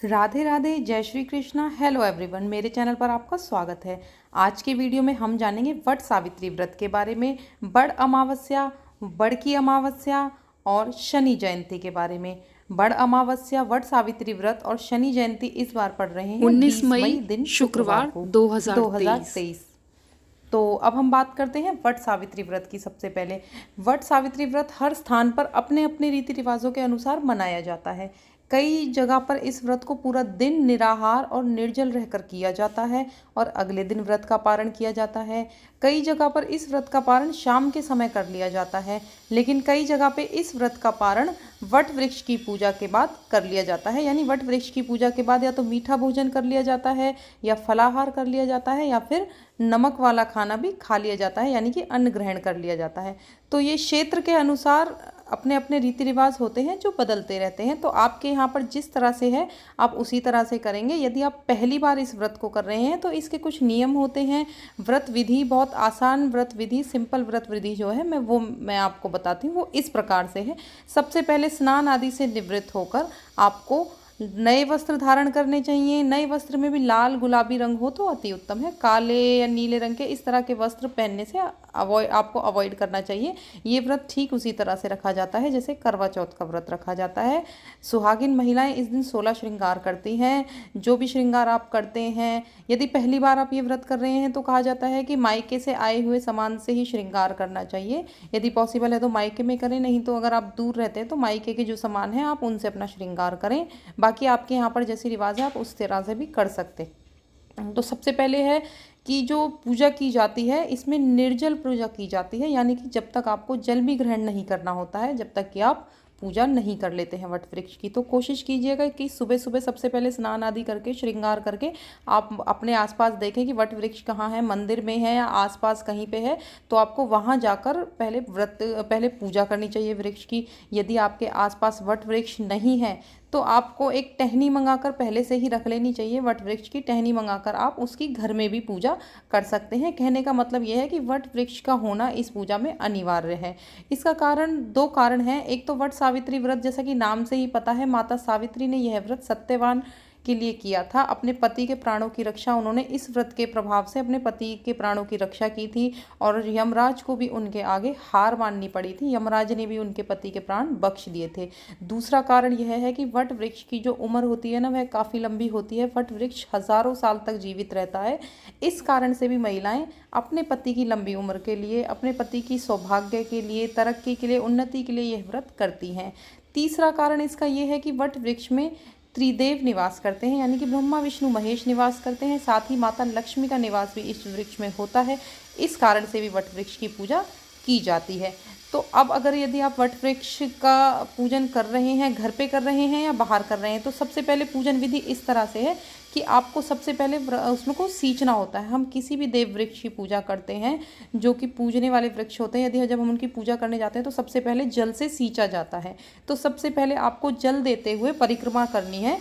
राधे राधे, जय Shri Krishna. Hello everyone, मेरे channel पर आपका स्वागत है। आज के वीडियो में हम जानेंगे वट सावित्री व्रत के बारे में, बड़ अमावस्या, बड़ की अमावस्या और शनि जयंती के बारे में। बड़ अमावस्या, वट सावित्री व्रत और शनि जयंती इस बार पड़ रहे हैं 19 20 मई मई दिन शुक्रवार को 2023। तो अब हम बात करते हैं वट सावित्री व्रत की। सबसे पहले वट सावित्री व्रत हर स्थान पर अपने अपने रीति रिवाजों के अनुसार मनाया जाता है। कई जगह पर इस व्रत को पूरा दिन निराहार और निर्जल रहकर किया जाता है और अगले दिन व्रत का पारण किया जाता है। कई जगह पर इस व्रत का पारण शाम के समय कर लिया जाता है, लेकिन कई जगह पे इस व्रत का पारण वट वृक्ष की पूजा के बाद कर लिया जाता है। यानी वट वृक्ष की पूजा के बाद या तो मीठा भोजन कर लिया जाता है, या फलाहार कर लिया जाता है, या फिर नमक वाला खाना भी खा लिया जाता है, यानी कि अन्न ग्रहण कर लिया जाता है। तो ये क्षेत्र के अनुसार अपने अपने रीति रिवाज होते हैं जो बदलते रहते हैं। तो आपके यहाँ पर जिस तरह से है आप उसी तरह से करेंगे। यदि आप पहली बार इस व्रत को कर रहे हैं तो इसके कुछ नियम होते हैं। व्रत विधि बहुत आसान व्रत विधि, सिंपल व्रत विधि जो है मैं आपको बताती हूँ। वो इस प्रकार से है। सबसे पहले स्नान आदि से निवृत्त होकर आपको नए वस्त्र धारण करने चाहिए। नए वस्त्र में भी लाल गुलाबी रंग हो तो अति उत्तम है। काले या नीले रंग के इस तरह के वस्त्र पहनने से आपको अवॉइड करना चाहिए। ये व्रत ठीक उसी तरह से रखा जाता है जैसे करवा चौथ का व्रत रखा जाता है। सुहागिन महिलाएं इस दिन 16 श्रृंगार करती हैं। जो भी श्रृंगार आप करते हैं, यदि पहली बार आप ये व्रत कर रहे हैं तो कहा जाता है कि मायके से आए हुए सामान से ही श्रृंगार करना चाहिए। यदि पॉसिबल है तो मायके में करें, नहीं तो अगर आप दूर रहते हैं तो मायके के जो सामान है आप उनसे अपना श्रृंगार करें। बाकी आपके यहाँ पर जैसी रिवाज है आप उस तरह से भी कर सकते। तो सबसे पहले है कि जो पूजा की जाती है इसमें निर्जल पूजा की जाती है, यानी कि जब तक आपको जल भी ग्रहण नहीं करना होता है, जब तक कि आप पूजा नहीं कर लेते हैं वट वृक्ष की। तो कोशिश कीजिएगा कि सुबह सुबह सबसे पहले स्नान आदि करके श्रृंगार करके आप अपने आसपास देखें कि वट वृक्ष कहाँ है, मंदिर में है या आसपास कहीं पे है, तो आपको वहाँ जाकर पहले पूजा करनी चाहिए वृक्ष की। यदि आपके आसपास वट वृक्ष नहीं है तो आपको एक टहनी मंगाकर पहले से ही रख लेनी चाहिए। वट वृक्ष की टहनी मंगाकर आप उसकी घर में भी पूजा कर सकते हैं। कहने का मतलब यह है कि वट वृक्ष का होना इस पूजा में अनिवार्य है। इसका कारण, दो कारण हैं। एक तो वट सावित्री व्रत, जैसा कि नाम से ही पता है, माता सावित्री ने यह व्रत सत्यवान के लिए किया था। अपने पति के प्राणों की रक्षा उन्होंने इस व्रत के प्रभाव से अपने पति के प्राणों की रक्षा की थी और यमराज को भी उनके आगे हार माननी पड़ी थी। यमराज ने भी उनके पति के प्राण बख्श दिए थे। दूसरा कारण यह है कि वट वृक्ष की जो उम्र होती है ना, वह काफ़ी लंबी होती है। वट वृक्ष हजारों साल तक जीवित रहता है। इस कारण से भी महिलाएं अपने पति की लंबी उम्र के लिए, अपने पति की सौभाग्य के लिए, तरक्की के लिए, उन्नति के लिए यह व्रत करती हैं। तीसरा कारण इसका यह है कि वट वृक्ष में त्रिदेव निवास करते हैं, यानी कि ब्रह्मा विष्णु महेश निवास करते हैं। साथ ही माता लक्ष्मी का निवास भी इस वृक्ष में होता है। इस कारण से भी वट वृक्ष की पूजा की जाती है। तो अब अगर यदि आप वट वृक्ष का पूजन कर रहे हैं, घर पे कर रहे हैं या बाहर कर रहे हैं, तो सबसे पहले पूजन विधि इस तरह से है कि आपको सबसे पहले उसमें को सींचना होता है। हम किसी भी देव वृक्ष की पूजा करते हैं जो कि पूजने वाले वृक्ष होते हैं, यदि जब हम उनकी पूजा करने जाते हैं तो सबसे पहले जल से सींचा जाता है। तो सबसे पहले आपको जल देते हुए परिक्रमा करनी है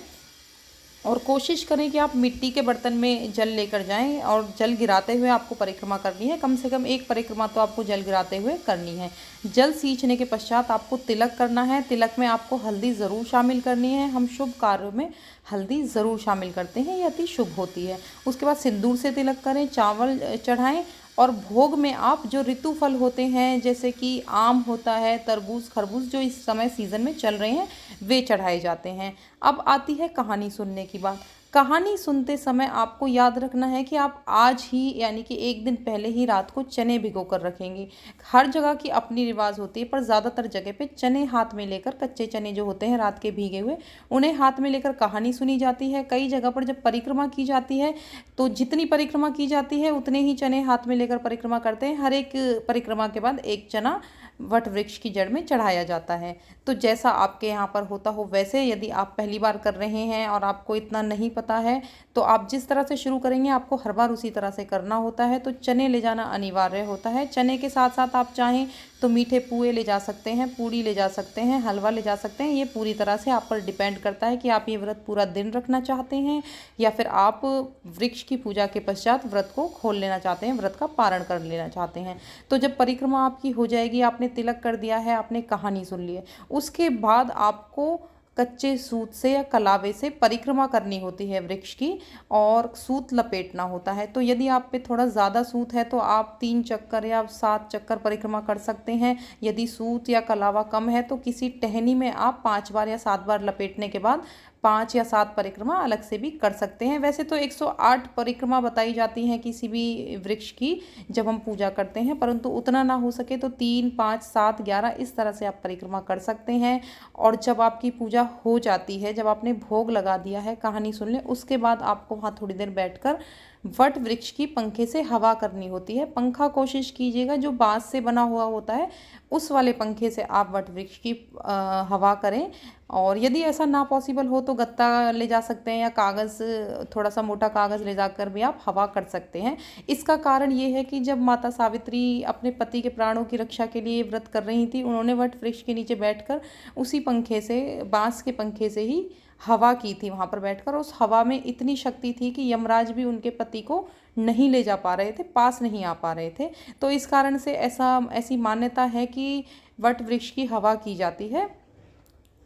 और कोशिश करें कि आप मिट्टी के बर्तन में जल लेकर जाएं और जल गिराते हुए आपको परिक्रमा करनी है। कम से कम एक परिक्रमा तो आपको जल गिराते हुए करनी है। जल सींचने के पश्चात आपको तिलक करना है। तिलक में आपको हल्दी ज़रूर शामिल करनी है। हम शुभ कार्यों में हल्दी ज़रूर शामिल करते हैं, ये अति शुभ होती है। उसके बाद सिंदूर से तिलक करें, चावल चढ़ाएं और भोग में आप जो ऋतु फल होते हैं जैसे कि आम होता है, तरबूज, खरबूज जो इस समय सीज़न में चल रहे हैं, वे चढ़ाए जाते हैं। अब आती है कहानी सुनने की बात। कहानी सुनते समय आपको याद रखना है कि आप आज ही, यानी कि एक दिन पहले ही रात को चने भिगो कर रखेंगे। हर जगह की अपनी रिवाज होती है, पर ज़्यादातर जगह पे चने हाथ में लेकर, कच्चे चने जो होते हैं रात के भीगे हुए, उन्हें हाथ में लेकर कहानी सुनी जाती है। कई जगह पर जब परिक्रमा की जाती है तो जितनी परिक्रमा की जाती है उतने ही चने हाथ में लेकर परिक्रमा करते हैं। हर एक परिक्रमा के बाद एक चना वट वृक्ष की जड़ में चढ़ाया जाता है। तो जैसा आपके यहाँ पर होता हो वैसे, यदि आप पहली बार कर रहे हैं और आपको इतना नहीं पता है तो आप जिस तरह से शुरू करेंगे आपको हर बार उसी तरह से करना होता है। तो चने ले जाना अनिवार्य होता है। चने के साथ साथ आप चाहें तो मीठे पुए ले जा सकते हैं, पूड़ी ले जा सकते हैं, हलवा ले जा सकते हैं। ये पूरी तरह से आप पर डिपेंड करता है कि आप ये व्रत पूरा दिन रखना चाहते हैं या फिर आप वृक्ष की पूजा के पश्चात व्रत को खोल लेना चाहते हैं, व्रत का पारण कर लेना चाहते हैं। तो जब परिक्रमा आपकी हो जाएगी, आपने तिलक कर दिया है, आपने कहानी सुन ली है, उसके बाद आपको कच्चे सूत से या कलावे से परिक्रमा करनी होती है वृक्ष की, और सूत लपेटना होता है। तो यदि आप पे थोड़ा ज़्यादा सूत है तो आप 3 चक्कर या 7 चक्कर परिक्रमा कर सकते हैं। यदि सूत या कलावा कम है तो किसी टहनी में आप 5 बार या 7 बार लपेटने के बाद 5 या 7 परिक्रमा अलग से भी कर सकते हैं। वैसे तो 108 परिक्रमा बताई जाती हैं किसी भी वृक्ष की जब हम पूजा करते हैं, परंतु उतना ना हो सके तो 3, 5, 7, 11 इस तरह से आप परिक्रमा कर सकते हैं। और जब आपकी पूजा हो जाती है, जब आपने भोग लगा दिया है, कहानी सुन लें, उसके बाद आपको वहाँ थोड़ी देर बैठकर वट वृक्ष की पंखे से हवा करनी होती है। पंखा कोशिश कीजिएगा जो बांस से बना हुआ होता है उस वाले पंखे से आप वट वृक्ष की हवा करें। और यदि ऐसा ना पॉसिबल हो तो गत्ता ले जा सकते हैं या कागज़, थोड़ा सा मोटा कागज़ ले जाकर भी आप हवा कर सकते हैं। इसका कारण ये है कि जब माता सावित्री अपने पति के प्राणों की रक्षा के लिए व्रत कर रही थी, उन्होंने वट वृक्ष के नीचे बैठकर उसी पंखे से, बांस के पंखे से ही हवा की थी वहाँ पर बैठकर। उस हवा में इतनी शक्ति थी कि यमराज भी उनके पति को नहीं ले जा पा रहे थे, पास नहीं आ पा रहे थे। तो इस कारण से ऐसी मान्यता है कि वट वृक्ष की हवा की जाती है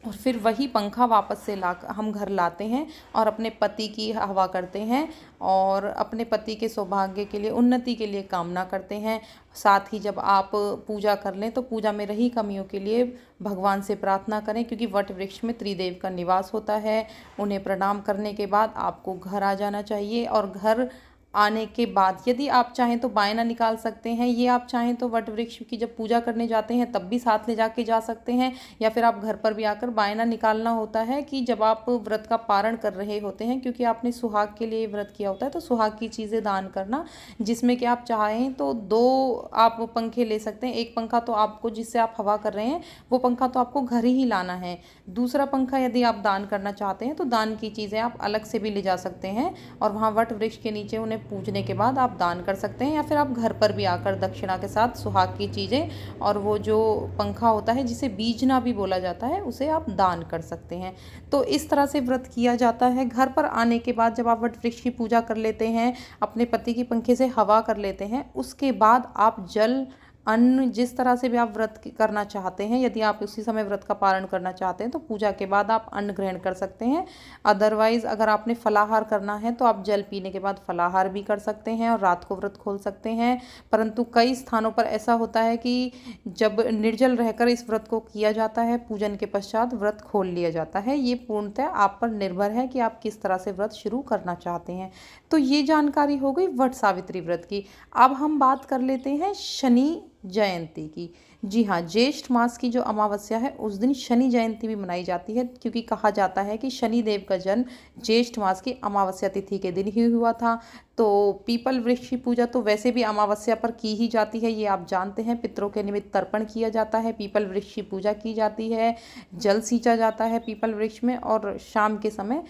और फिर वही पंखा वापस से हम घर लाते हैं और अपने पति की हवा करते हैं और अपने पति के सौभाग्य के लिए, उन्नति के लिए कामना करते हैं। साथ ही जब आप पूजा कर लें तो पूजा में रही कमियों के लिए भगवान से प्रार्थना करें, क्योंकि वट वृक्ष में त्रिदेव का निवास होता है। उन्हें प्रणाम करने के बाद आपको घर आ जाना चाहिए और घर आने के बाद यदि आप चाहें तो बायना निकाल सकते हैं। ये आप चाहें तो वट वृक्ष की जब पूजा करने जाते हैं तब भी साथ ले जाके जा सकते हैं, या फिर आप घर पर भी आकर बायना निकालना होता है कि जब आप व्रत का पारण कर रहे होते हैं, क्योंकि आपने सुहाग के लिए व्रत किया होता है, तो सुहाग की चीज़ें दान करना, जिसमें कि आप चाहें तो 2 आप पंखे ले सकते हैं। एक पंखा तो आपको, जिससे आप हवा कर रहे हैं, वो पंखा तो आपको घर ही लाना है। दूसरा पंखा यदि आप दान करना चाहते हैं तो दान की चीज़ें आप अलग से भी ले जा सकते हैं और वहाँ वट वृक्ष के नीचे उन्हें पूजने के बाद आप दान कर सकते हैं, या फिर आप घर पर भी आकर दक्षिणा के साथ सुहाग की चीज़ें और वो जो पंखा होता है जिसे बीजना भी बोला जाता है, उसे आप दान कर सकते हैं। तो इस तरह से व्रत किया जाता है। घर पर आने के बाद जब आप वट वृक्ष की पूजा कर लेते हैं, अपने पति की पंखे से हवा कर लेते हैं, उसके बाद आप जल, अन्न, जिस तरह से भी आप व्रत करना चाहते हैं, यदि आप उसी समय व्रत का पारण करना चाहते हैं तो पूजा के बाद आप अन्न ग्रहण कर सकते हैं। अदरवाइज़ अगर आपने फलाहार करना है तो आप जल पीने के बाद फलाहार भी कर सकते हैं और रात को व्रत खोल सकते हैं। परंतु कई स्थानों पर ऐसा होता है कि जब निर्जल रहकर इस व्रत को किया जाता है, पूजन के पश्चात व्रत खोल लिया जाता है। ये पूर्णतः आप पर निर्भर है कि आप किस तरह से व्रत शुरू करना चाहते हैं। तो ये जानकारी हो गई वट सावित्री व्रत की। अब हम बात कर लेते हैं शनि जयंती की। जी हाँ, ज्येष्ठ मास की जो अमावस्या है उस दिन शनि जयंती भी मनाई जाती है, क्योंकि कहा जाता है कि शनि देव का जन्म ज्येष्ठ मास की अमावस्या तिथि के दिन ही हुआ था। तो पीपल वृक्ष की पूजा तो वैसे भी अमावस्या पर की ही जाती है, ये आप जानते हैं। पितरों के निमित्त तर्पण किया जाता है, पीपल वृक्ष की पूजा की जाती है, जल सींचा जाता है पीपल वृक्ष में और शाम के समय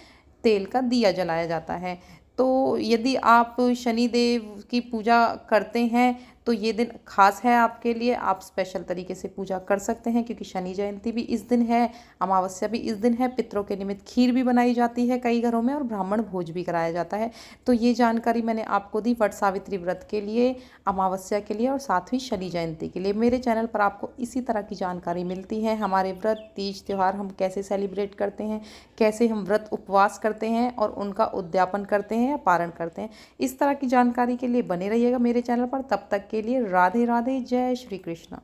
तेल का दिया जलाया जाता है। तो यदि आप शनिदेव की पूजा करते हैं तो ये दिन खास है आपके लिए, आप स्पेशल तरीके से पूजा कर सकते हैं, क्योंकि शनि जयंती भी इस दिन है, अमावस्या भी इस दिन है। पितरों के निमित्त खीर भी बनाई जाती है कई घरों में और ब्राह्मण भोज भी कराया जाता है। तो ये जानकारी मैंने आपको दी वट सावित्री व्रत के लिए, अमावस्या के लिए और साथ ही शनि जयंती के लिए। मेरे चैनल पर आपको इसी तरह की जानकारी मिलती है। हमारे व्रत, तीज, त्यौहार हम कैसे सेलिब्रेट करते हैं, कैसे हम व्रत उपवास करते हैं और उनका उद्यापन करते हैं या पारण करते हैं, इस तरह की जानकारी के लिए बने रहिएगा मेरे चैनल पर। तब तक के लिए राधे राधे, जय श्री कृष्ण।